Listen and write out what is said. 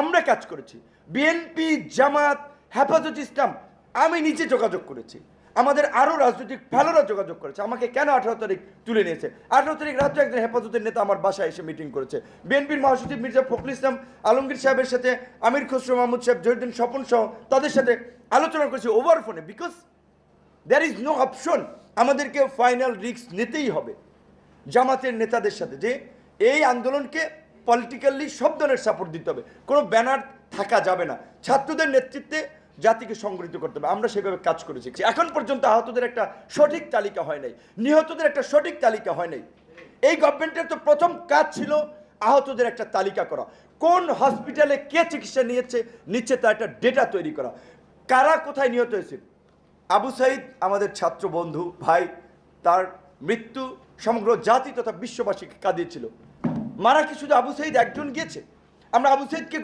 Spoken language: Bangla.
আমরা কাজ করেছি। বিএনপি, জামাত, হেফাজত ইসলাম, আমি নিজে যোগাযোগ করেছি, আমাদের আরও রাজনৈতিক ভালোরা যোগাযোগ করেছে। আমাকে কেন 18 তারিখ তুলে নিয়েছে? 18 তারিখ রাত্রে একজন হেফাজতের নেতা আমার বাসায় এসে মিটিং করেছে। বিএনপির মহাসচিব মির্জা ফখরুল ইসলাম আলমগীর সাহেবের সাথে আমির খসরু মাহমুদ সাহেব, জহিরুদ্দিন স্বপন সহ তাদের সাথে আলোচনা করেছি ওভার ফোনে, because there is no option. আমাদেরকে ফাইনাল রিস্ক নিতেই হবে জামাতের নেতাদের সাথে, যে এই আন্দোলনকে পলিটিক্যালি সব ধরনের সাপোর্ট দিতে হবে, কোনো ব্যানার থাকা যাবে না, ছাত্রদের নেতৃত্বে জাতিকে সংগঠিত করতে হবে। আমরা সেভাবে কাজ করেছি। এখন পর্যন্ত আহতদের একটা সঠিক তালিকা হয় নাই, নিহতদের একটা সঠিক তালিকা হয় নাই। এই গভর্নমেন্টের তো প্রথম কাজ ছিল আহতদের একটা তালিকা করা, কোন হসপিটালে কে চিকিৎসা নিচ্ছে তার একটা ডেটা তৈরি করা, কারা কোথায় নিহত হয়েছে। আবু সাইদ আমাদের ছাত্র বন্ধু ভাই, তার মৃত্যু সমগ্র জাতি তথা বিশ্ববাসীকে কাঁদিয়েছিল। মারা কি শুধু আবু সাইদ একজন গিয়েছে? আমরা আবু সাইদকে